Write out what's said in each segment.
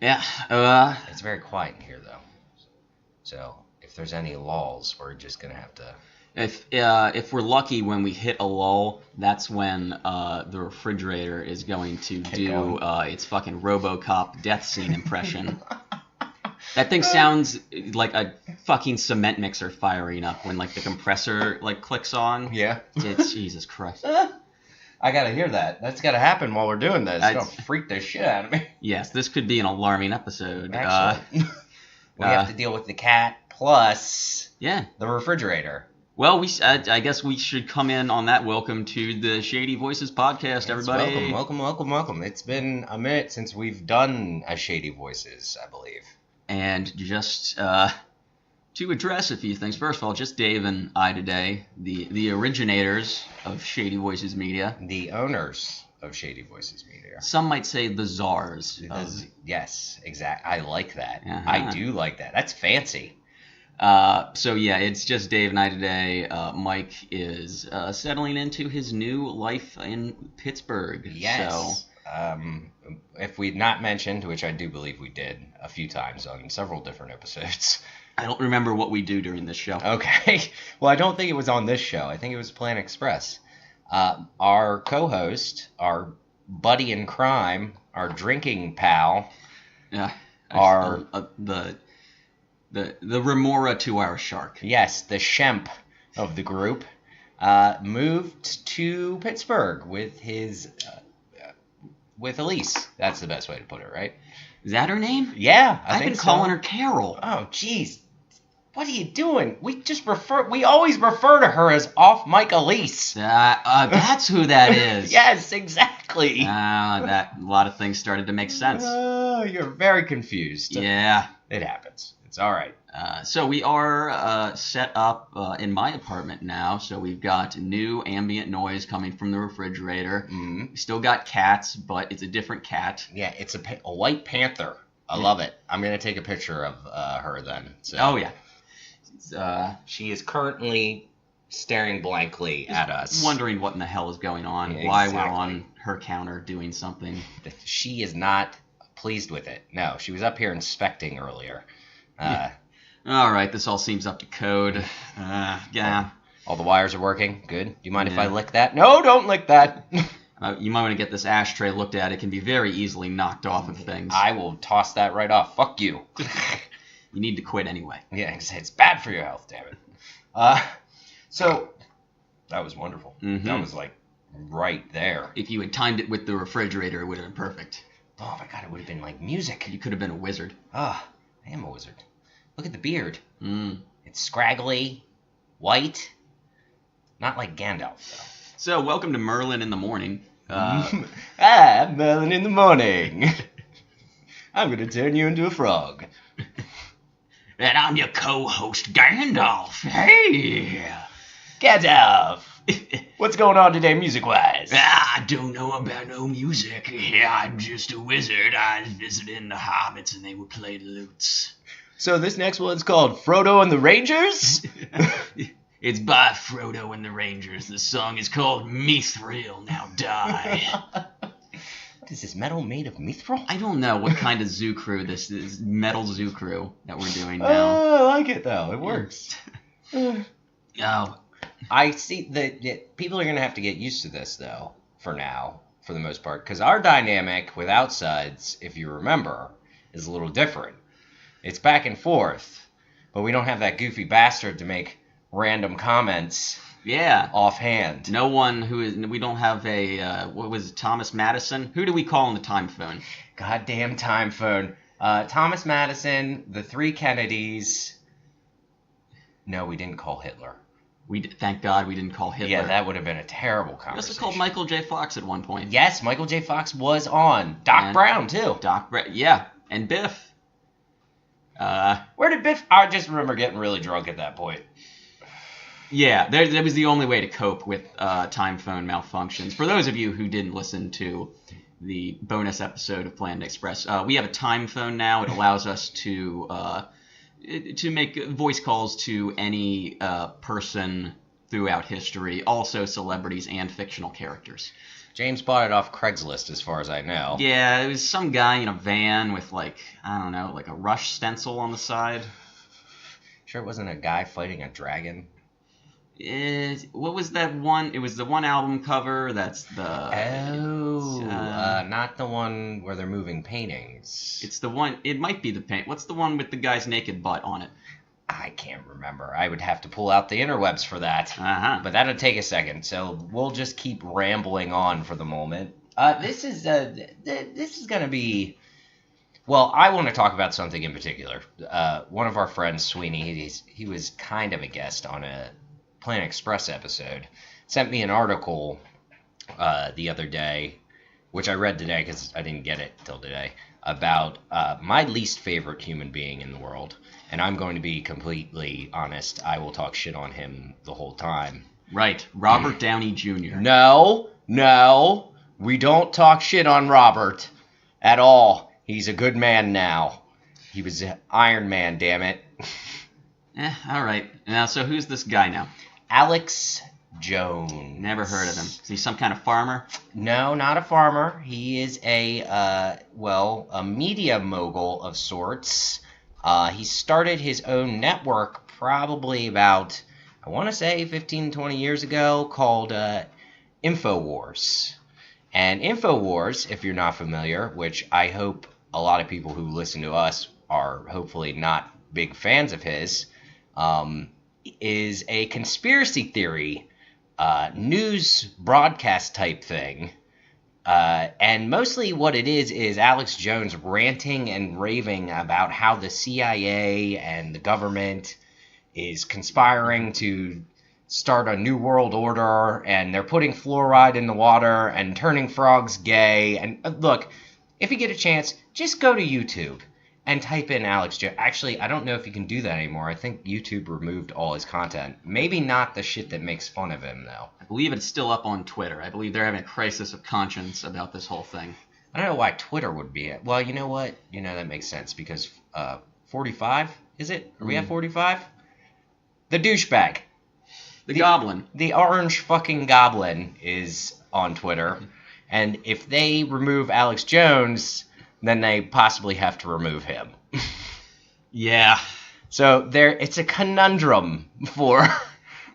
Yeah. It's very quiet in here, though. So if there's any lulls, we're just gonna have to. If we're lucky, when we hit a lull, that's when the refrigerator is going to do its fucking RoboCop death scene impression. That thing sounds like a fucking cement mixer firing up when like the compressor like clicks on. Yeah. It's Jesus Christ. I gotta hear that. That's gotta happen while we're doing this. It's gonna freak the shit out of me. Yes, this could be an alarming episode. Excellent. We have to deal with the cat plus the refrigerator. Well, I guess we should come in on that. Welcome to the Shady Voices podcast, everybody. Welcome. It's been a minute since we've done a Shady Voices, I believe. And just to address a few things. First of all, just Dave and I today, the originators of Shady Voices Media. The owners of Shady Voices Media. Some might say the czars. Yes, exactly. I like that. Uh-huh. I do like that. That's fancy. So yeah, it's just Dave and I today. Mike is settling into his new life in Pittsburgh. Yes. So, if we'd not mentioned, which I do believe we did a few times on several different episodes. I don't remember what we do during this show. Okay. Well, I don't think it was on this show. I think it was Plan Express. Our co-host, our buddy in crime, our drinking pal, the remora to our shark. Yes, the Shemp of the group, moved to Pittsburgh with his with Elise. That's the best way to put it, right? Is that her name? Yeah, I've been calling her Carol. Oh, jeez. What are you doing? We always refer to her as off-mic Elise. That's who that is. Yes, exactly. A lot of things started to make sense. You're very confused. Yeah. It happens. It's all right. So we are set up in my apartment now. So we've got new ambient noise coming from the refrigerator. Mm-hmm. We still got cats, but it's a different cat. Yeah, it's a white panther. I love it. I'm going to take a picture of her then. So. Oh, yeah. She is currently staring blankly at us. Wondering what in the hell is going on. Yeah, why we're on her counter doing something. She is not pleased with it. No, she was up here inspecting earlier. All right, this all seems up to code. Yeah. All the wires are working. Good. Do you mind if I lick that? No, don't lick that. You might want to get this ashtray looked at. It can be very easily knocked off of things. I will toss that right off. Fuck you. You need to quit anyway. Yeah, it's bad for your health, damn it. So, that was wonderful. Mm-hmm. That was, like, right there. If you had timed it with the refrigerator, it would have been perfect. Oh, my God, it would have been like music. You could have been a wizard. I am a wizard. Look at the beard. Mm. It's scraggly, white. Not like Gandalf, though. So, welcome to Merlin in the Morning. Merlin in the morning. I'm going to turn you into a frog. And I'm your co-host, Gandalf. Hey! Gandalf! What's going on today, music-wise? I don't know about no music. Yeah, I'm just a wizard. I was visiting the hobbits and they would play the lutes. So this next one's called Frodo and the Rangers? It's by Frodo and the Rangers. The song is called Mithril, Now Die. What is this, metal made of mithril? I don't know what kind of zoo crew this is, metal zoo crew that we're doing now. Oh, I like it, though. It works. Oh. I see that people are going to have to get used to this, though, for now, for the most part. Because our dynamic with Outsides, if you remember, is a little different. It's back and forth, but we don't have that goofy bastard to make random comments offhand. No one we don't have a, what was it, Thomas Madison? Who do we call on the time phone? Goddamn time phone. Thomas Madison, the three Kennedys. No, we didn't call Hitler. Thank God we didn't call Hitler. Yeah, that would have been a terrible conversation. We also called Michael J. Fox at one point. Yes, Michael J. Fox was on. Doc Brown, too. Yeah, and Biff. Where did Biff... I just remember getting really drunk at that point. Yeah, that was the only way to cope with time phone malfunctions. For those of you who didn't listen to the bonus episode of Planned Express, we have a time phone now. It allows us to make voice calls to any person throughout history, also celebrities and fictional characters. James bought it off Craigslist, as far as I know. Yeah, it was some guy in a van with, like, I don't know, like a Rush stencil on the side. Sure it wasn't a guy fighting a dragon? What was that one? It was the one album cover that's the... not the one where they're moving paintings. It's the one... It might be the paint. What's the one with the guy's naked butt on it? I can't remember. I would have to pull out the interwebs for that. Uh-huh. But that'll take a second, so we'll just keep rambling on for the moment. This is going to be... Well, I want to talk about something in particular. One of our friends, Sweeney, he was kind of a guest on a Planet Express episode, sent me an article the other day, which I read today because I didn't get it till today, about my least favorite human being in the world. And I'm going to be completely honest. I will talk shit on him the whole time. Right. Robert Downey Jr. No. We don't talk shit on Robert at all. He's a good man now. He was Iron Man, damn it. All right. Now, so who's this guy now? Alex Jones. Never heard of him. Is he some kind of farmer? No, not a farmer. He is a media mogul of sorts. He started his own network probably about, I want to say 15, 20 years ago, called InfoWars. And InfoWars, if you're not familiar, which I hope a lot of people who listen to us are hopefully not big fans of his, is a conspiracy theory news broadcast type thing. And mostly what it is Alex Jones ranting and raving about how the CIA and the government is conspiring to start a new world order, and they're putting fluoride in the water and turning frogs gay. And look, if you get a chance, just go to YouTube and type in Alex Jones. Actually, I don't know if you can do that anymore. I think YouTube removed all his content. Maybe not the shit that makes fun of him, though. I believe it's still up on Twitter. I believe they're having a crisis of conscience about this whole thing. I don't know why Twitter would be it. Well, you know what? That makes sense because 45, is it? Are we at 45? The douchebag. The goblin. The orange fucking goblin is on Twitter. And if they remove Alex Jones, then they possibly have to remove him. Yeah. So it's a conundrum for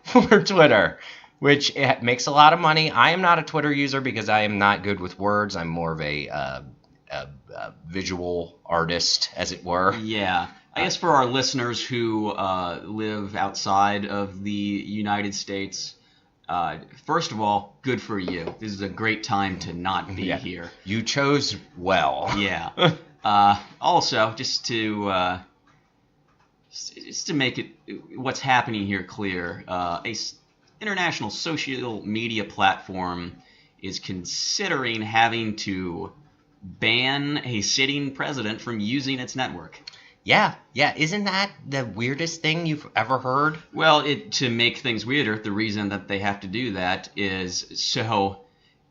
Twitter, which it makes a lot of money. I am not a Twitter user because I am not good with words. I'm more of a visual artist, as it were. Yeah. I guess for our listeners who live outside of the United States, first of all, good for you. This is a great time to not be here. You chose well. Yeah. Also, just to make it what's happening here clear, international social media platform is considering having to ban a sitting president from using its network. Yeah. Isn't that the weirdest thing you've ever heard? Well, to make things weirder, the reason that they have to do that is so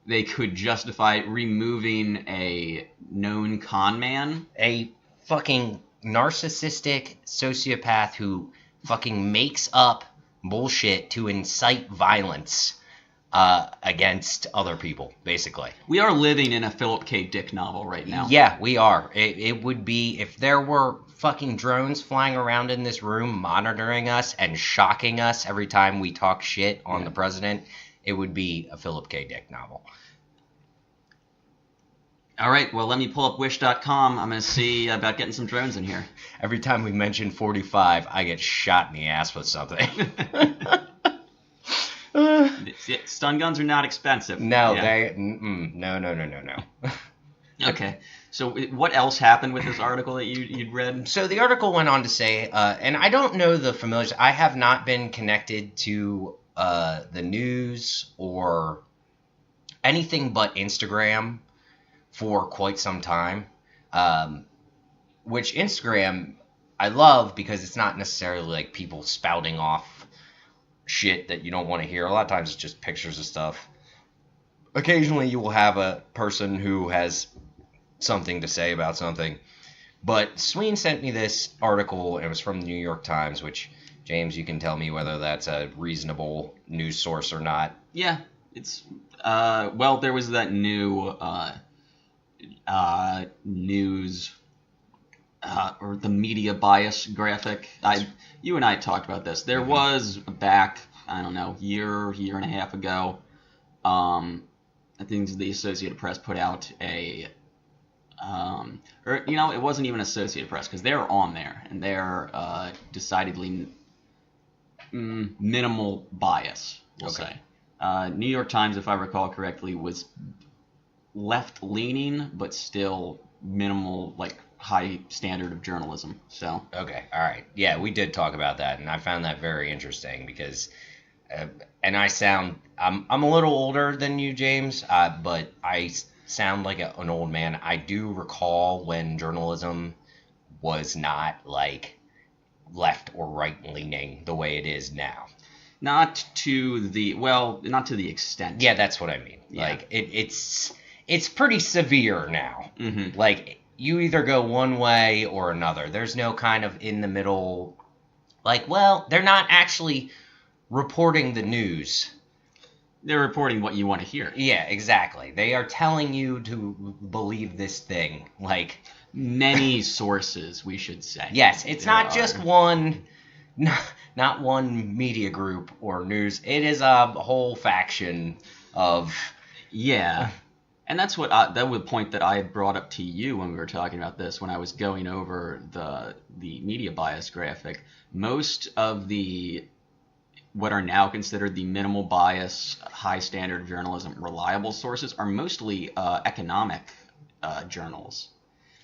they could justify removing a known con man. A fucking narcissistic sociopath who fucking makes up bullshit to incite violence against other people, basically. We are living in a Philip K. Dick novel right now. Yeah, we are. It would be, if there were fucking drones flying around in this room monitoring us and shocking us every time we talk shit on the president, it would be a Philip K. Dick novel. All right, well, let me pull up wish.com. I'm going to see about getting some drones in here. Every time we mention 45, I get shot in the ass with something. Stun guns are not expensive. No, no. Okay, so what else happened with this article that you'd read? So the article went on to say, and I don't know the familiars. I have not been connected to the news or anything but Instagram for quite some time, which Instagram I love because it's not necessarily like people spouting off shit that you don't want to hear. A lot of times it's just pictures of stuff. Occasionally you will have a person who has something to say about something. But Sween sent me this article, and it was from the New York Times, which, James, you can tell me whether that's a reasonable news source or not. Yeah. It's well, there was that new news or the media bias graphic. You and I talked about this. There was back, I don't know, year and a half ago. I think the Associated Press put out a, or it wasn't even Associated Press because they're on there and they're decidedly minimal bias. We'll say. New York Times, if I recall correctly, was left-leaning, but still minimal, like high standard of journalism. So okay, all right, yeah, we did talk about that, and I found that very interesting because, and I'm a little older than you, James, but I sound like an old man. I do recall when journalism was not like left or right leaning the way it is now. Not to the extent. Yeah, that's what I mean. Yeah. Like it's pretty severe now. Mm-hmm. Like you either go one way or another. There's no kind of in the middle. Like, well, they're not actually reporting the news. They're reporting what you want to hear. Yeah, exactly. They are telling you to believe this thing. Like many sources, we should say. Yes, it's not just one. Not one media group or news. It is a whole faction of... Yeah. And that's what that was the point that I had brought up to you when we were talking about this, when I was going over the media bias graphic. Most of what are now considered the minimal bias, high standard journalism, reliable sources are mostly economic journals.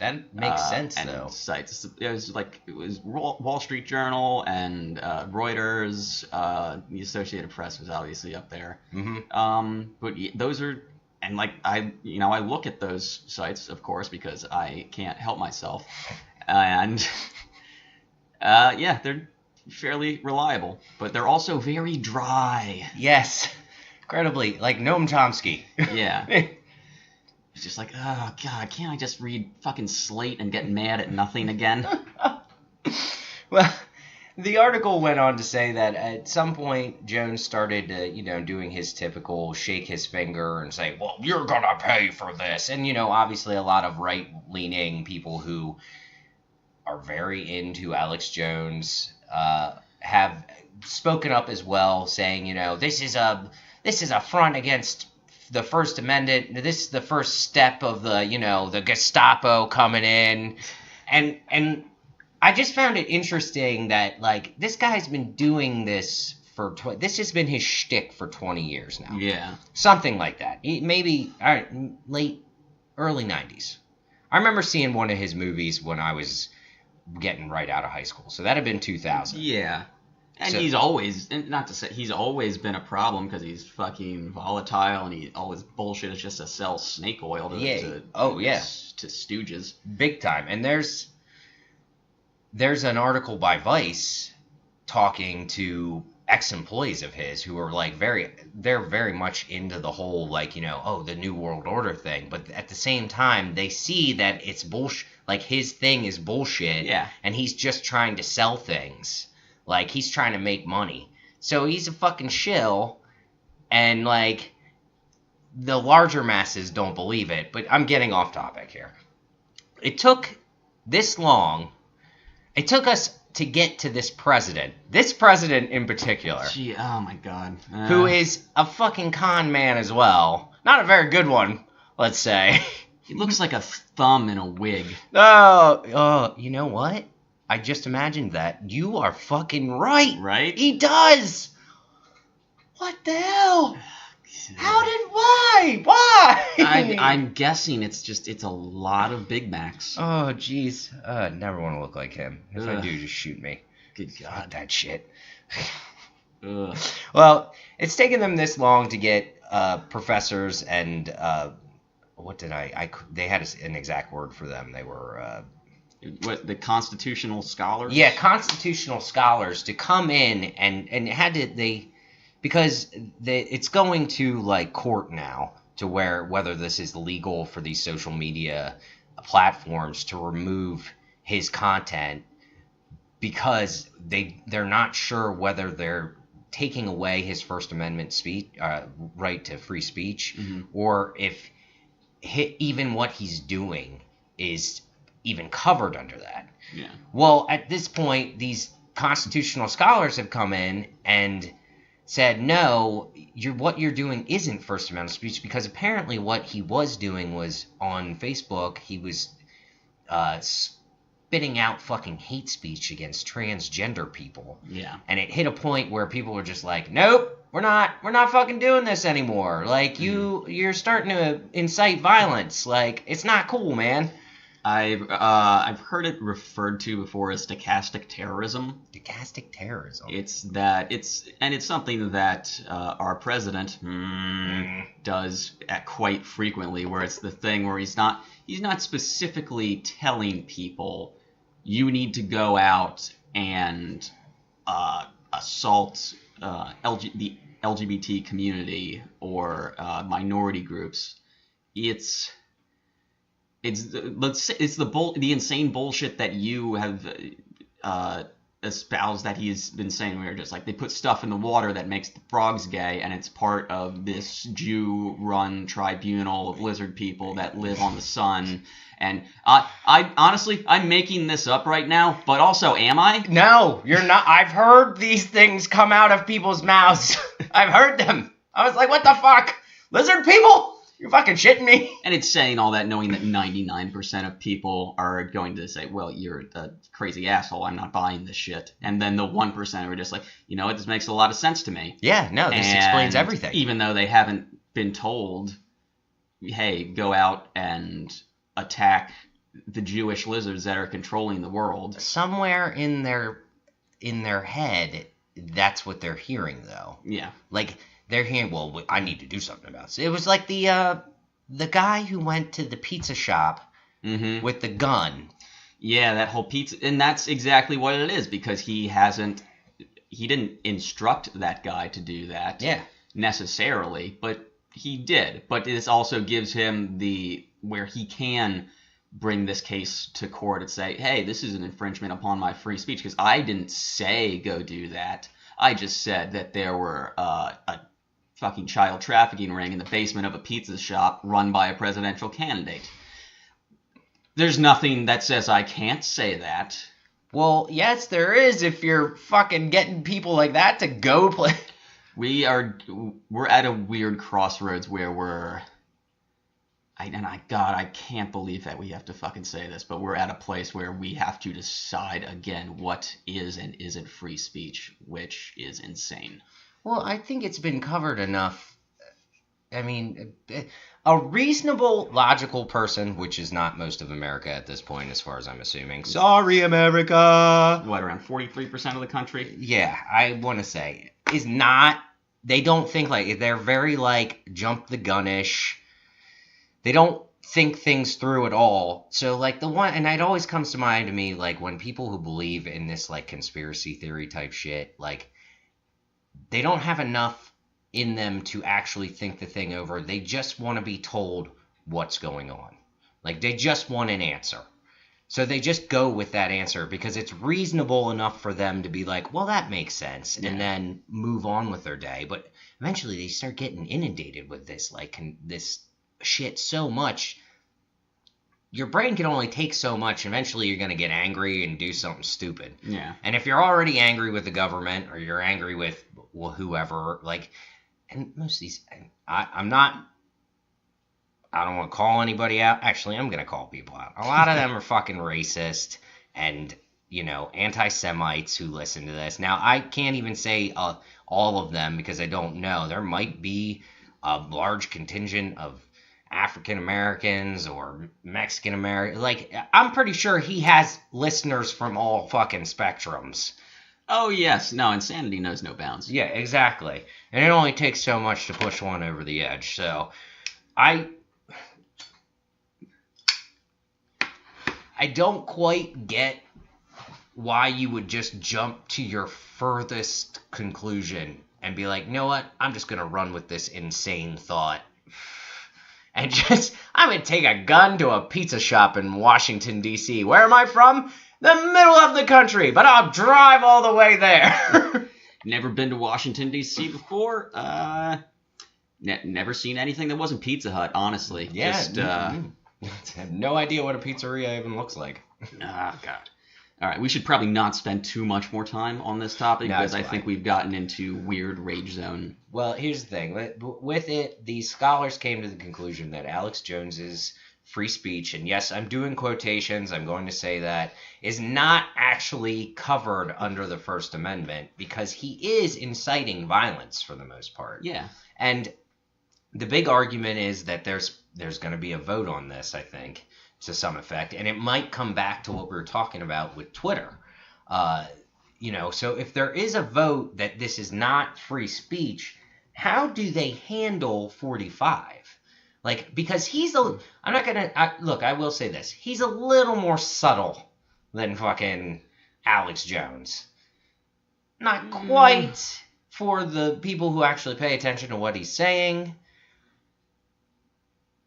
That makes sense, and though. Sites. It was Wall Street Journal and Reuters. The Associated Press was obviously up there. Mm-hmm. But those are, and like I look at those sites, of course, because I can't help myself, and yeah, they're fairly reliable, but they're also very dry. Yes, incredibly, like Noam Chomsky. Yeah. It's just like, oh, God, can't I just read fucking Slate and get mad at nothing again? Well, the article went on to say that at some point Jones started, doing his typical shake his finger and say, well, you're going to pay for this. And, obviously a lot of right-leaning people who are very into Alex Jones have spoken up as well, saying, this is a front against the First Amendment. This is the first step of the Gestapo coming in, and I just found it interesting that like this guy's been doing this for this has been his shtick for 20 years now. Yeah, something like that. Maybe early 90s. I remember seeing one of his movies when I was getting right out of high school, so that had been 2000. Yeah. And so, he's always, not to say, he's always been a problem because he's fucking volatile and all his bullshit is just to sell snake oil to stooges. Big time. And there's an article by Vice talking to ex-employees of his who are like they're very much into the whole the New World Order thing. But at the same time, they see that it's bullshit, like his thing is bullshit. Yeah. And he's just trying to sell things. Like, he's trying to make money. So he's a fucking shill, and, like, the larger masses don't believe it. But I'm getting off topic here. It took this long. It took us to get to this president. This president in particular. Gee, oh my God. Who is a fucking con man as well. Not a very good one, let's say. He looks like a thumb in a wig. Oh, you know what? I just imagined that. You are fucking right. Right? He does. What the hell? Why? I'm guessing it's a lot of Big Macs. Oh, jeez. Never want to look like him. If I do, just shoot me. Good God. Fuck that shit. Well, it's taken them this long to get professors and they had an exact word for them. They were what, the constitutional scholars? Yeah, constitutional scholars to come in and because it's going to like court now to whether this is legal for these social media platforms to remove his content because they're not sure whether they're taking away his First Amendment speech, right to free speech, Mm-hmm. or if even what he's doing is even covered under that. Yeah. Well, at this point, these constitutional scholars have come in and said, no, what you're doing isn't First Amendment speech, because apparently what he was doing was on Facebook, he was spitting out fucking hate speech against transgender people. Yeah. And it hit a point where people were just like, nope, we're not fucking doing this anymore. Like, you're starting to incite violence. Like, it's not cool, man. I've heard it referred to before as stochastic terrorism. Stochastic terrorism. It's something that our president does quite frequently, where it's the thing where he's not specifically telling people you need to go out and assault the LGBT community or minority groups. It's the insane bullshit that you have espoused that he's been saying, where just like they put stuff in the water that makes the frogs gay, and it's part of this Jew-run tribunal of lizard people that live on the sun. And I honestly, I'm making this up right now, but also, am I? No, you're not. I've heard these things come out of people's mouths. I've heard them. I was like, what the fuck? Lizard people? You're fucking shitting me. And it's saying all that knowing that 99% of people are going to say, well, you're a crazy asshole, I'm not buying this shit. And then the 1% are just like, you know what, this makes a lot of sense to me. Yeah, no, this explains everything. Even though they haven't been told, hey, go out and attack the Jewish lizards that are controlling the world. Somewhere in their head, that's what they're hearing, though. Yeah. Like, they're hearing, well, I need to do something about this. It was like the guy who went to the pizza shop with the gun. Yeah, that whole pizza, and that's exactly what it is, because he didn't instruct that guy to do that necessarily, but he did. But this also gives him where he can bring this case to court and say, hey, this is an infringement upon my free speech, because I didn't say go do that. I just said that there were a fucking child trafficking ring in the basement of a pizza shop run by a presidential candidate. There's nothing that says I can't say that. Well, yes, there is, if you're fucking getting people like that to go play. We're at a weird crossroads where God, I can't believe that we have to fucking say this, but we're at a place where we have to decide again what is and isn't free speech, which is insane. Well, I think it's been covered enough. I mean, a reasonable, logical person, which is not most of America at this point, as far as I'm assuming. Sorry, America. What, around 43% of the country? Yeah, I want to say, is not, they don't think like, they're very like, jump the gun-ish. They don't think things through at all. So, like, and it always comes to mind to me, like, when people who believe in this, like, conspiracy theory type shit, like, they don't have enough in them to actually think the thing over. They just want to be told what's going on. Like, they just want an answer. So they just go with that answer because it's reasonable enough for them to be like, well, that makes sense, and then move on with their day. But eventually they start getting inundated with this, like, this shit so much. Your brain can only take so much. Eventually you're going to get angry and do something stupid. Yeah. And if you're already angry with the government or you're angry with whoever, like, and most of these, I don't want to call anybody out. Actually, I'm going to call people out. A lot of them are fucking racist and, you know, anti-Semites who listen to this. Now, I can't even say all of them because I don't know. There might be a large contingent of African Americans or Mexican Americans. Like, I'm pretty sure he has listeners from all fucking spectrums. Oh, yes. No, insanity knows no bounds. Yeah, exactly. And it only takes so much to push one over the edge. So, I don't quite get why you would just jump to your furthest conclusion and be like, you know what? I'm just going to run with this insane thought. And I'm going to take a gun to a pizza shop in Washington, D.C. Where am I from? The middle of the country, but I'll drive all the way there. Never been to Washington, D.C. before. Never seen anything that wasn't Pizza Hut, honestly. Yeah. Just, I have no idea what a pizzeria even looks like. Oh, God. All right, we should probably not spend too much more time on this topic because I think we've gotten into weird rage zone. Well, here's the thing. With it, the scholars came to the conclusion that Alex Jones's free speech, and yes, I'm doing quotations, I'm going to say that, is not actually covered under the First Amendment because he is inciting violence for the most part. Yeah. And the big argument is that there's going to be a vote on this, I think, to some effect, and it might come back to what we were talking about with Twitter. So if there is a vote that this is not free speech, how do they handle 45? Like, because I will say this, he's a little more subtle than fucking Alex Jones. Not quite for the people who actually pay attention to what he's saying,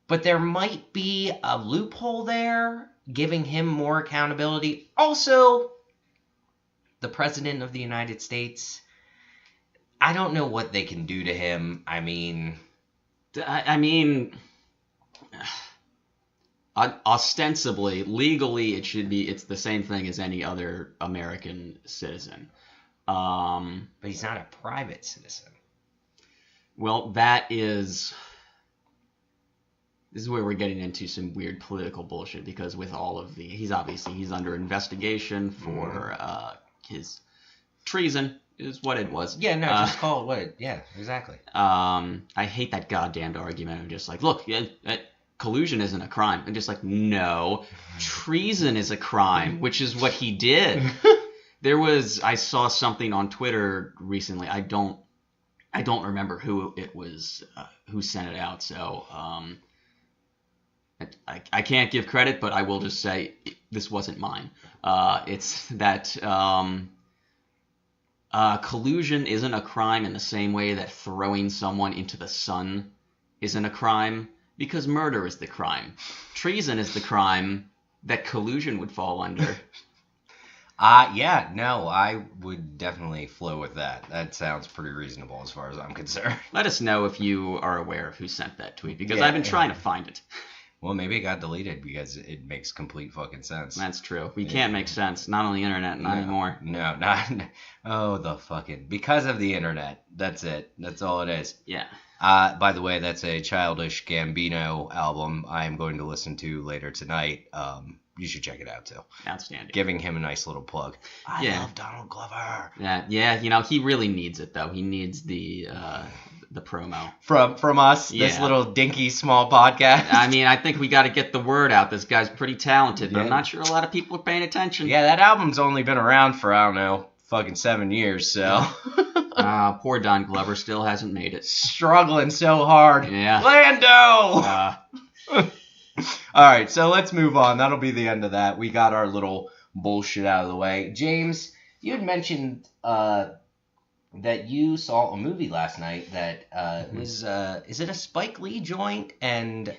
but there might be a loophole there, giving him more accountability. Also, the President of the United States, I don't know what they can do to him. I mean, ostensibly, legally, it's the same thing as any other American citizen. But he's not a private citizen. Well, this is where we're getting into some weird political bullshit because with all of he's under investigation for his treason is what it was. Yeah, no, just call it what it, yeah, exactly. I hate that goddamned argument of just like, look, collusion isn't a crime. I'm just like, no, treason is a crime, which is what he did. I saw something on Twitter recently. I don't remember who it was, who sent it out. So, I can't give credit, but I will just say this wasn't mine. It's that collusion isn't a crime in the same way that throwing someone into the sun isn't a crime, because murder is the crime. Treason is the crime that collusion would fall under. I would definitely flow with that. That sounds pretty reasonable as far as I'm concerned. Let us know if you are aware of who sent that tweet, because I've been trying to find it. Well, maybe it got deleted because it makes complete fucking sense. That's true. We can't make sense. Not on the internet, not anymore. No, not. Oh, because of the internet. That's it. That's all it is. Yeah. By the way, that's a Childish Gambino album I am going to listen to later tonight. You should check it out too. Outstanding. Giving him a nice little plug. I love Donald Glover. Yeah. He really needs it though. He needs the promo from us. Yeah. This little dinky small podcast. I mean, I think we got to get the word out. This guy's pretty talented, but I'm not sure a lot of people are paying attention. Yeah, that album's only been around for I don't know, fucking 7 years. So. Poor Don Glover still hasn't made it. Struggling so hard. Yeah. Lando! All right, so let's move on. That'll be the end of that. We got our little bullshit out of the way. James, you had mentioned that you saw a movie last night that was, is it a Spike Lee joint and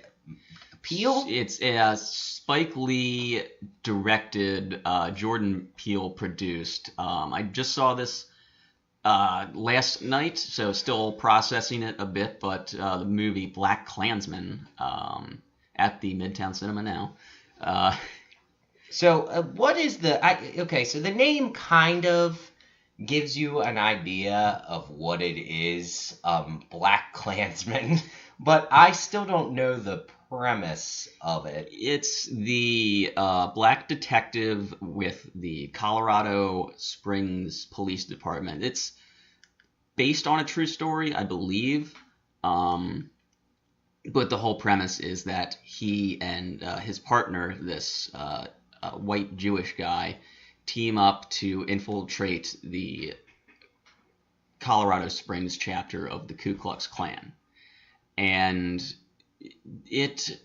Peele? It's a Spike Lee directed, Jordan Peele produced. I just saw this last night, so still processing it a bit, but the movie BlackkKlansman at the Midtown Cinema now. So what is so the name kind of gives you an idea of what it is, BlackkKlansman, but I still don't know the premise of it. It's the black detective with the Colorado Springs Police Department. It's based on a true story, I believe. But the whole premise is that he and his partner, this white Jewish guy, team up to infiltrate the Colorado Springs chapter of the Ku Klux Klan. And it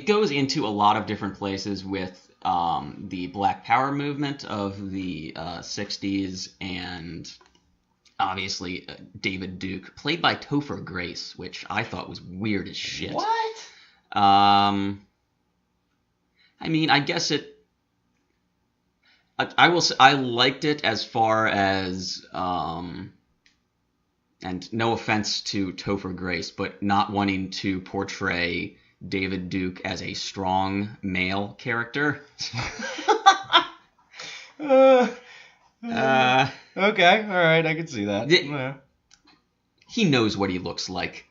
goes into a lot of different places with the Black Power movement of the 60s, and obviously David Duke, played by Topher Grace, which I thought was weird as shit. What? I mean, I guess I will say I liked it as far as and no offense to Topher Grace, but not wanting to portray David Duke as a strong male character. Okay, all right, I can see that. He knows what he looks like.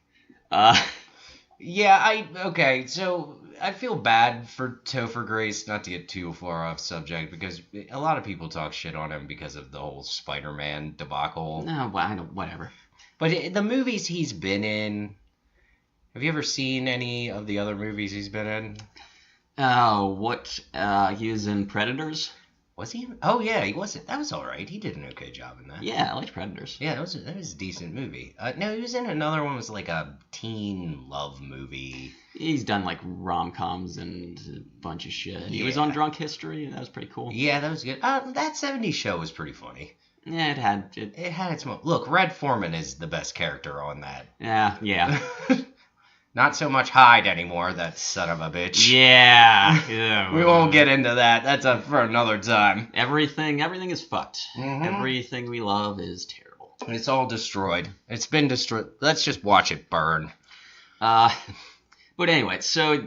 Okay, so I feel bad for Topher Grace, not to get too far off subject, because a lot of people talk shit on him because of the whole Spider-Man debacle. No, I don't, whatever. But the movies he's been in, have you ever seen any of the other movies he's been in? Oh, he was in Predators? Was he? Oh, yeah, he wasn't. That was all right. He did an okay job in that. Yeah, I liked Predators. Yeah, that was a decent movie. No, he was in another one. It was like a teen love movie. He's done like rom-coms and a bunch of shit. He was on Drunk History. That was pretty cool. Yeah, that was good. That 70s show was pretty funny. Yeah, it had its moment. Look, Red Foreman is the best character on that. Yeah. Not so much Hyde anymore, that son of a bitch. Yeah. We won't get into that. That's for another time. Everything is fucked. Mm-hmm. Everything we love is terrible. It's all destroyed. It's been destroyed. Let's just watch it burn. But anyway, so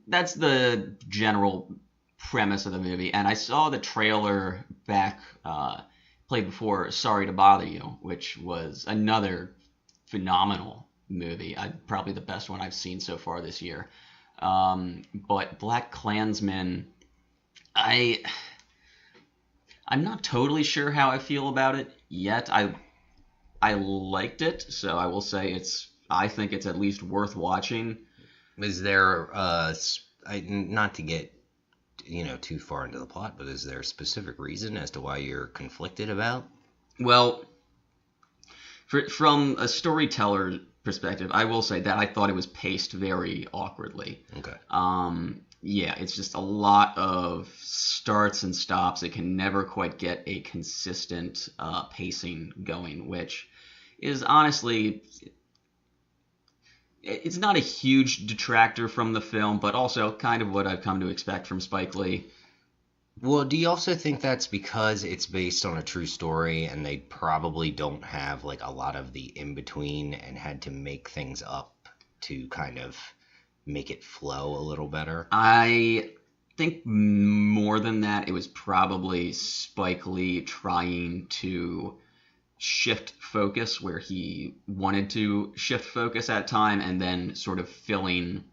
that's the general premise of the movie. And I saw the trailer back, played before Sorry to Bother You, which was another phenomenal movie. Probably the best one I've seen so far this year. But BlackkKlansman, I'm not totally sure how I feel about it yet. I liked it, so I will say I think it's at least worth watching. Is there not to get too far into the plot, but is there a specific reason as to why you're conflicted about? Well, from a storyteller perspective, I will say that I thought it was paced very awkwardly. Okay. Yeah, it's just a lot of starts and stops. It can never quite get a consistent pacing going, which is honestly, it's not a huge detractor from the film, but also kind of what I've come to expect from Spike Lee. Well, do you also think that's because it's based on a true story and they probably don't have like a lot of the in-between and had to make things up to kind of make it flow a little better? I think more than that, it was probably Spike Lee trying to shift focus where he wanted to shift focus at time and then sort of filling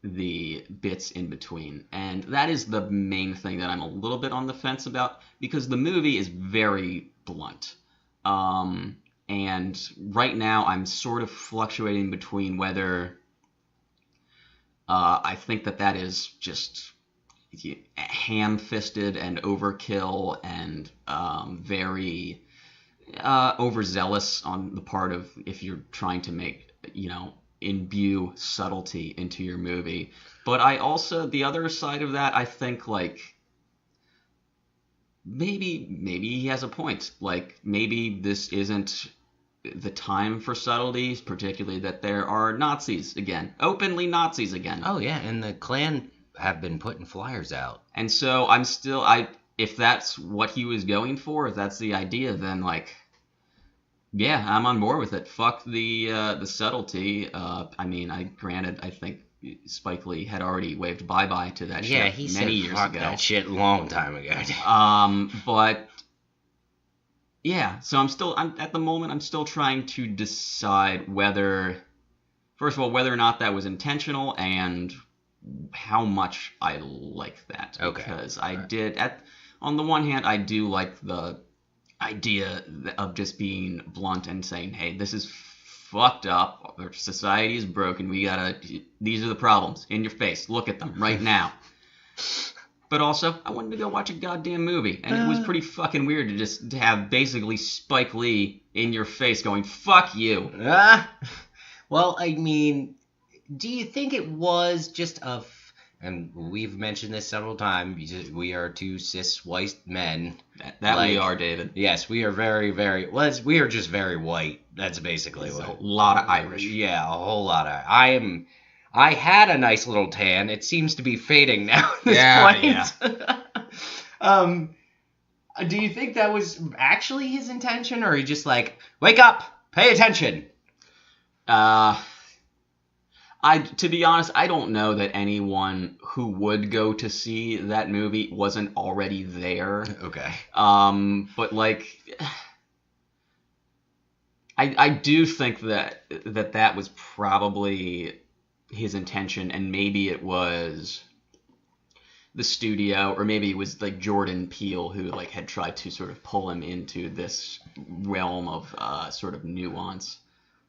the bits in between. And that is the main thing that I'm a little bit on the fence about, because the movie is very blunt. And right now I'm sort of fluctuating between whether I think that is just ham-fisted and overkill and very overzealous on the part of if you're trying to make, imbue subtlety into your movie. But I also, the other side of that, I think, like, maybe he has a point. Like, maybe this isn't the time for subtleties, particularly that there are Nazis again. Openly Nazis again. Oh, yeah, and the Klan have been putting flyers out. And so I'm still, if that's what he was going for, if that's the idea, then, like, yeah, I'm on board with it. Fuck the subtlety. I think Spike Lee had already waved bye-bye to that shit he many years fuck ago. That shit long time ago. But yeah, so I'm at the moment I'm still trying to decide whether, first of all, whether or not that was intentional and how much I like that. Okay. Because on the one hand, I do like the idea of just being blunt and saying, hey, this is fucked up, our society is broken, these are the problems in your face, look at them right now. But also, I wanted to go watch a goddamn movie, and it was pretty fucking weird to just have basically Spike Lee in your face going, fuck you. Well, I mean, do you think it was just and we've mentioned this several times, we are two cis white men. That we are, David. Yes, we are very, very, we are just very white. That's basically what. A lot of Irish. Yeah, a whole lot of. I had a nice little tan. It seems to be fading now at this point. Yeah. Do you think that was actually his intention, or he just like, wake up, pay attention? To be honest, I don't know that anyone who would go to see that movie wasn't already there. Okay. But like, I do think that was probably his intention, and maybe it was the studio, or maybe it was like Jordan Peele who like had tried to sort of pull him into this realm of sort of nuance.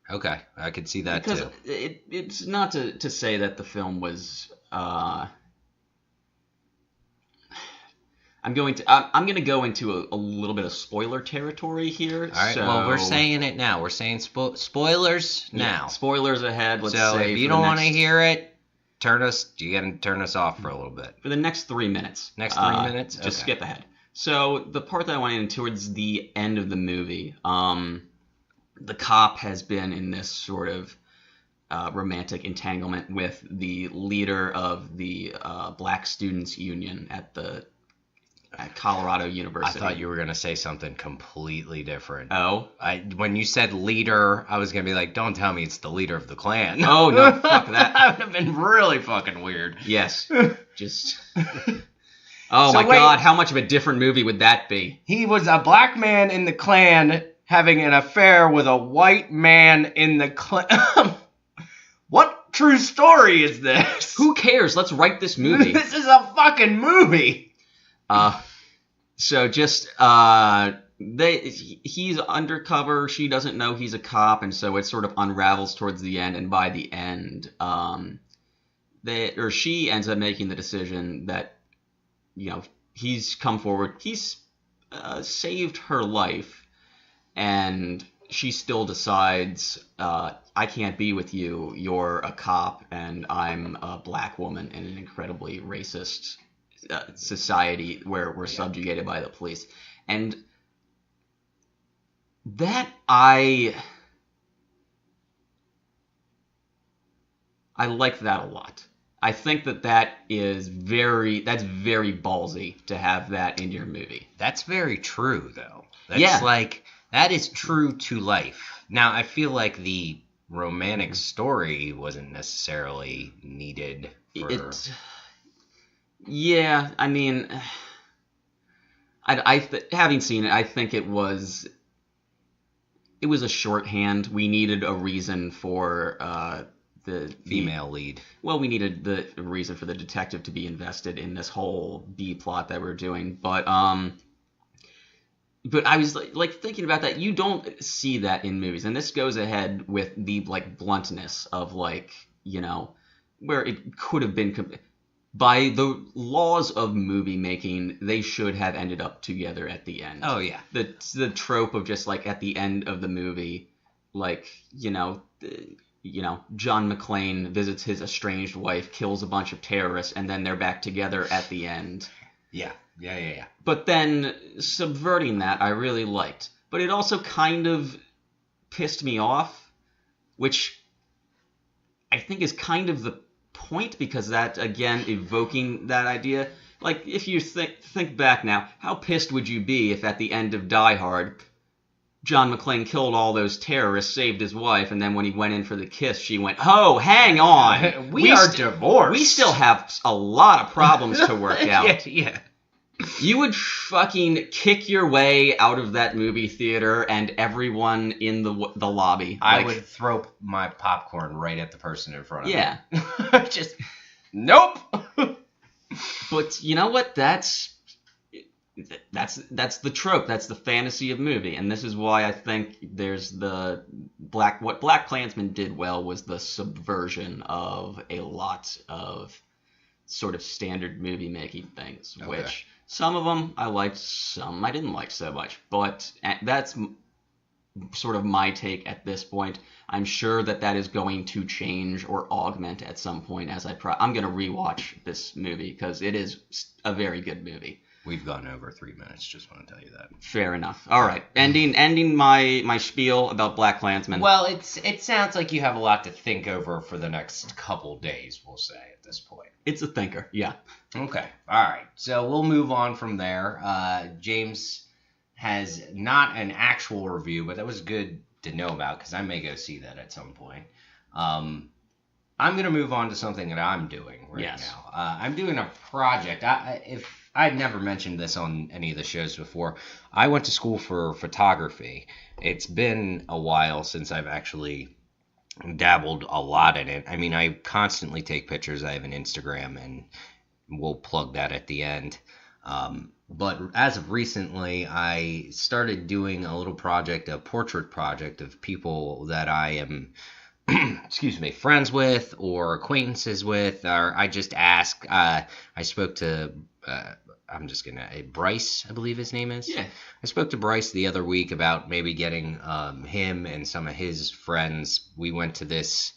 Okay, I could see that because too. It's not to say that the film was. I'm going to go into a little bit of spoiler territory here. All right. So, well, we're saying it now. We're saying spoilers now. Yeah, spoilers ahead. Let's so say if you don't want to hear it, you gotta turn us off for a little bit. For the next 3 minutes. Next 3 minutes. Just skip ahead. So the part that I went in towards the end of the movie. The cop has been in this sort of romantic entanglement with the leader of the Black Students Union at Colorado University. I thought you were going to say something completely different. Oh? When you said leader, I was going to be like, don't tell me it's the leader of the Klan. Oh, no, fuck that. That would have been really fucking weird. Yes. Just... Oh, so my God, how much of a different movie would that be? He was a black man in the Klan having an affair with a white man in the Klan. What true story is this? Who cares? Let's write this movie. This is a fucking movie. So just he's undercover. She doesn't know he's a cop, and so it sort of unravels towards the end. And by the end, she ends up making the decision that, you know, he's come forward. He's saved her life. And she still decides, I can't be with you. You're a cop, and I'm a black woman in an incredibly racist society where we're subjugated by the police. And that I like that a lot. I think that's very ballsy to have that in your movie. That's very true, though. That's like... That is true to life. Now, I feel like the romantic story wasn't necessarily needed for... Yeah, I mean, having seen it, I think it was a shorthand. We needed a reason for the female lead. Well, we needed the reason for the detective to be invested in this whole B plot that we're doing, but I was like thinking about that. You don't see that in movies, and this goes ahead with the like bluntness of like, you know, where it could have been by the laws of movie making, they should have ended up together at the end. Oh yeah, the trope of just like at the end of the movie, like John McClane visits his estranged wife, kills a bunch of terrorists, and then they're back together at the end. Yeah. But then subverting that I really liked. But it also kind of pissed me off, which I think is kind of the point, because that, again, evoking that idea. Like, if you think back now, how pissed would you be if at the end of Die Hard, John McClane killed all those terrorists, saved his wife, and then when he went in for the kiss, she went, "Oh, hang on. we are divorced. We still have a lot of problems to work out." Yeah. You would fucking kick your way out of that movie theater and everyone in the lobby. I would throw my popcorn right at the person in front of me. Yeah. Just, nope. But you know what? That's the trope. That's the fantasy of movie. And this is why I think there's what BlackkKlansman did well was the subversion of a lot of sort of standard movie making things, okay. Which some of them I liked, some I didn't like so much. But that's sort of my take at this point. I'm sure that is going to change or augment at some point as I'm going to rewatch this movie because it is a very good movie. We've gone over 3 minutes. Just want to tell you that. Fair enough. All right. Ending my spiel about BlackkKlansman. Well, it sounds like you have a lot to think over for the next couple days, we'll say, at this point. It's a thinker, yeah. Okay. All right. So we'll move on from there. James has not an actual review, but that was good to know about because I may go see that at some point. I'm going to move on to something that I'm doing right now. I'm doing a project. If I'd never mentioned this on any of the shows before, I went to school for photography. It's been a while since I've actually dabbled a lot in it. I mean, I constantly take pictures. I have an Instagram, and we'll plug that at the end. But as of recently, I started doing a little project, a portrait project of people that I am friends with or acquaintances with, or I just ask. I spoke to, Bryce, I believe his name is. Yeah. I spoke to Bryce the other week about maybe getting him and some of his friends. We went to this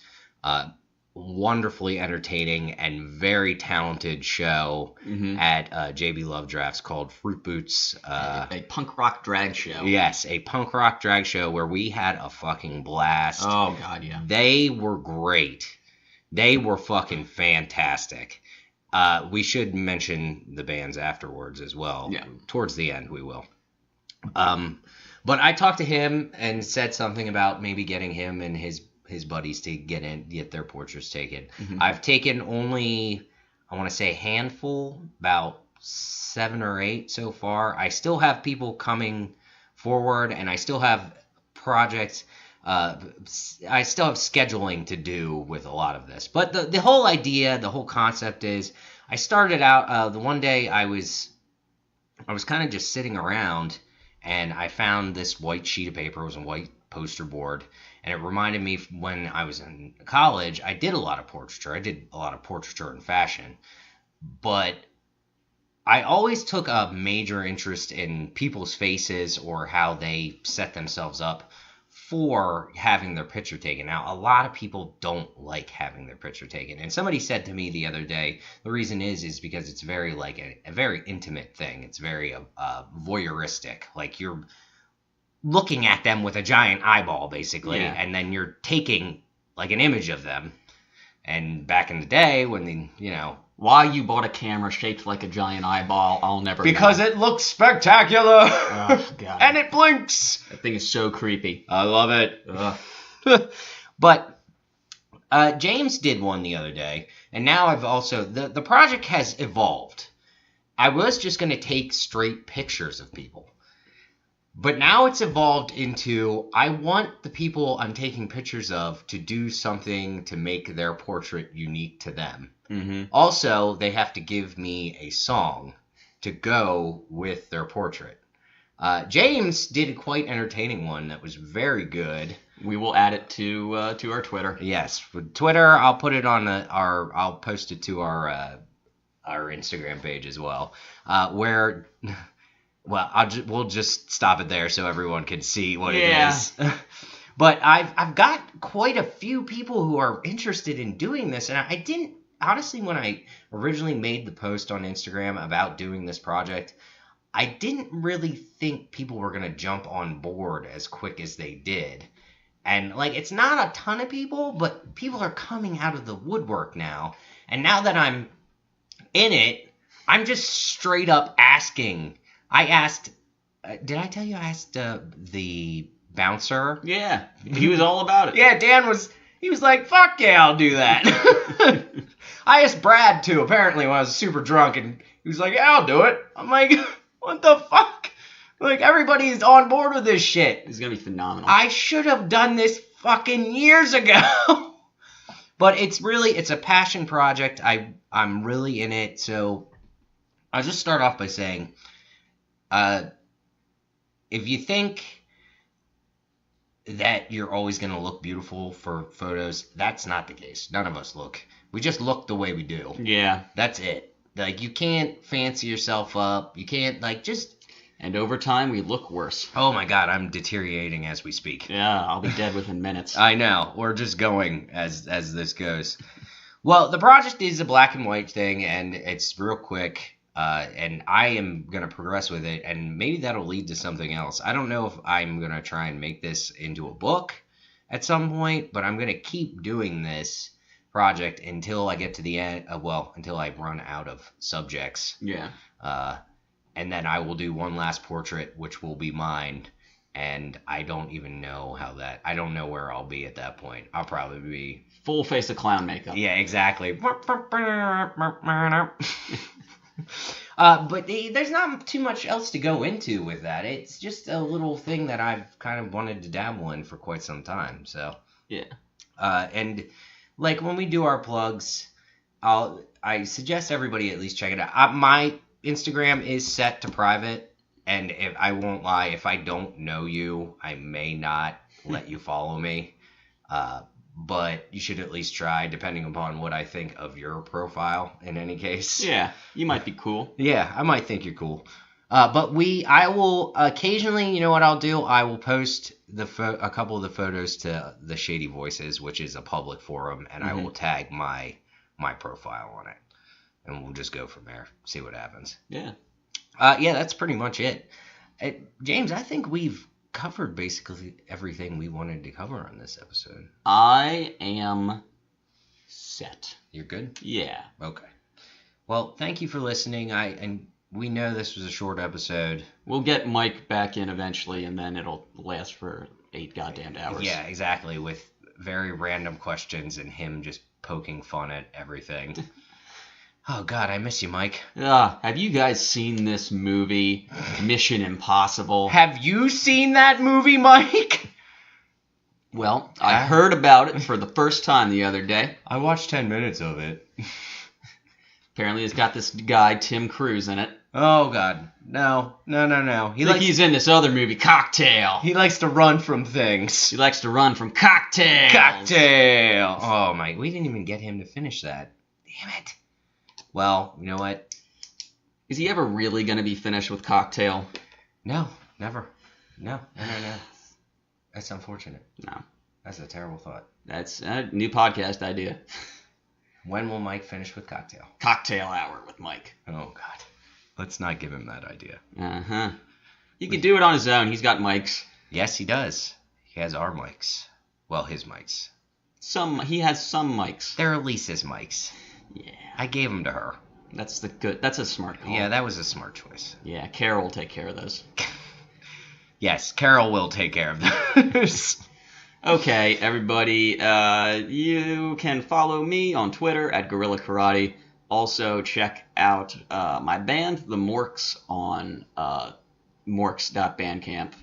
wonderfully entertaining and very talented show at JB Love Drafts called Fruit Boots. A punk rock drag show. Yes, a punk rock drag show where we had a fucking blast. Oh, God, yeah. They were great. They were fucking fantastic. We should mention the bands afterwards as well. Yeah. Towards the end, we will. But I talked to him and said something about maybe getting him and his buddies to get their portraits taken. I've taken only, I want to say, a handful, about 7 or 8 so far. I still have people coming forward, and I still have projects. I still have scheduling to do with a lot of this. But the whole idea, the whole concept is, I started out, the one day I was kind of just sitting around, and I found this white sheet of paper. It was a white poster board, and it reminded me when I was in college, I did a lot of portraiture. I did a lot of portraiture and fashion, but I always took a major interest in people's faces or how they set themselves up for having their picture taken. Now, a lot of people don't like having their picture taken, and somebody said to me the other day, the reason is because it's very like a very intimate thing. It's very voyeuristic. Like, you're looking at them with a giant eyeball, basically, and then you're taking like an image of them. And back in the day, when why you bought a camera shaped like a giant eyeball, I'll never know. Because it looks spectacular. Oh, God. And it blinks. That thing is so creepy. I love it. But James did one the other day, and now I've also the project has evolved. I was just going to take straight pictures of people. But now it's evolved into, I want the people I'm taking pictures of to do something to make their portrait unique to them. Also, they have to give me a song to go with their portrait. James did a quite entertaining one that was very good. We will add it to our Twitter. Yes, with Twitter, I'll put it on I'll post it to our Instagram page as well, where. Well, we'll just stop it there so everyone can see what it is. But I've got quite a few people who are interested in doing this, and I didn't, honestly, when I originally made the post on Instagram about doing this project, I didn't really think people were going to jump on board as quick as they did. And, like, it's not a ton of people, but people are coming out of the woodwork now. And now that I'm in it, I'm just straight up asking. I asked, did I tell you I asked the bouncer? Yeah, he was all about it. Yeah, he was like, fuck yeah, I'll do that. I asked Brad too, apparently, when I was super drunk, and he was like, yeah, I'll do it. I'm like, what the fuck? Like, everybody's on board with this shit. It's gonna be phenomenal. I should have done this fucking years ago. But it's a passion project. I'm really in it, so I'll just start off by saying, if you think that you're always going to look beautiful for photos, that's not the case. None of us look. We just look the way we do. Yeah. That's it. Like, you can't fancy yourself up. You can't, like, just... And over time, we look worse. Oh, my God. I'm deteriorating as we speak. Yeah, I'll be dead within minutes. I know. We're just going as this goes. Well, the project is a black and white thing, and it's real quick. And I am going to progress with it, and maybe that'll lead to something else. I don't know if I'm going to try and make this into a book at some point, but I'm going to keep doing this project until I get to the end, until I run out of subjects. Yeah. And then I will do one last portrait, which will be mine. And I don't even know I don't know where I'll be at that point. I'll probably be... Full face of clown makeup. Yeah, exactly. But there's not too much else to go into with that. It's just a little thing that I've kind of wanted to dabble in for quite some time. So yeah. And like when we do our plugs, I suggest everybody at least check it out. My Instagram is set to private, and I won't lie, if I don't know you, I may not let you follow me. But you should at least try, depending upon what I think of your profile, in any case. Yeah, you might be cool. Yeah, I might think you're cool. But I will occasionally, you know what I'll do? I will post a couple of the photos to the Shady Voices, which is a public forum, and I will tag my profile on it. And we'll just go from there, see what happens. Yeah. Yeah, that's pretty much it. James, I think we've covered basically everything we wanted to cover on this episode. I am set. You're good? Yeah. Okay. Well, thank you for listening. And we know this was a short episode. We'll get Mike back in eventually, and then it'll last for 8 goddamn hours. Yeah, exactly, with very random questions and him just poking fun at everything. Oh, God, I miss you, Mike. Have you guys seen this movie, Mission Impossible? Have you seen that movie, Mike? Well, I heard about it for the first time the other day. I watched 10 minutes of it. Apparently it's got this guy, Tim Cruise, in it. Oh, God. No. He's in this other movie, Cocktail. He likes to run from things. He likes to run from cocktails. Cocktail. Oh, my. We didn't even get him to finish that. Damn it. Well, you know what? Is he ever really going to be finished with Cocktail? No, never. No. That's unfortunate. No. That's a terrible thought. That's a new podcast idea. When will Mike finish with Cocktail? Cocktail Hour with Mike. Oh, God. Let's not give him that idea. Uh-huh. He could do it on his own. He's got mics. Yes, he does. He has our mics. Well, his mics. He has some mics. They're Elise's mics. Yeah. I gave them to her. That's a smart call. Yeah, that was a smart choice. Yeah, Carol will take care of those. Yes, Carol will take care of those. Okay, everybody, you can follow me on Twitter at Gorilla Karate. Also, check out my band, The Morks, on morks.bandcamp.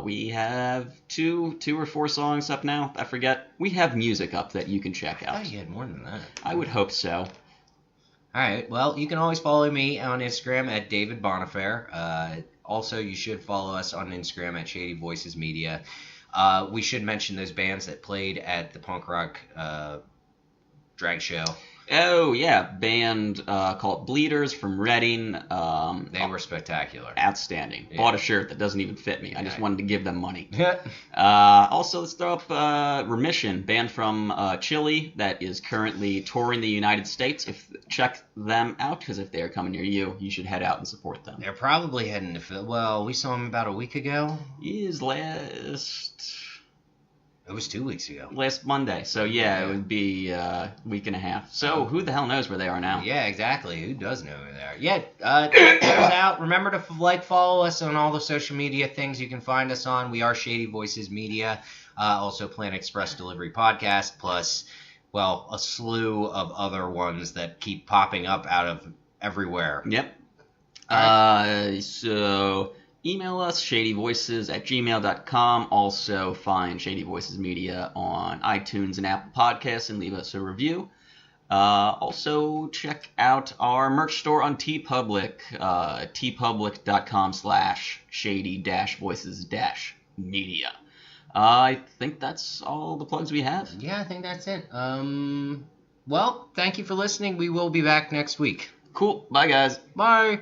We have two or four songs up now. I forget. We have music up that you can check out. I thought you had more than that. I would hope so. All right. Well, you can always follow me on Instagram at David Bonifair. Also, you should follow us on Instagram at Shady Voices Media. We should mention those bands that played at the punk rock drag show. Oh, yeah. Band called Bleeders from Reading. They were spectacular. Outstanding. Yeah. Bought a shirt that doesn't even fit me. I just wanted to give them money. Yeah. Also, let's throw up Remission, band from Chile that is currently touring the United States. Check them out, because if they're coming near you, you should head out and support them. They're probably heading to Philly. Well, we saw them about a week ago. It was 2 weeks ago. Last Monday. So, yeah, it would be a week and a half. So, who the hell knows where they are now? Yeah, exactly. Who does know where they are? Yeah, check those out. Remember to follow us on all the social media things you can find us on. We are Shady Voices Media. Also, Planet Express Delivery Podcast, plus, well, a slew of other ones that keep popping up out of everywhere. Yep. So... email us, shadyvoices@gmail.com. Also, find Shady Voices Media on iTunes and Apple Podcasts and leave us a review. Also, check out our merch store on TeePublic, tpublic.com/shady-voices-media. I think that's all the plugs we have. Yeah, I think that's it. Well, thank you for listening. We will be back next week. Cool. Bye, guys. Bye.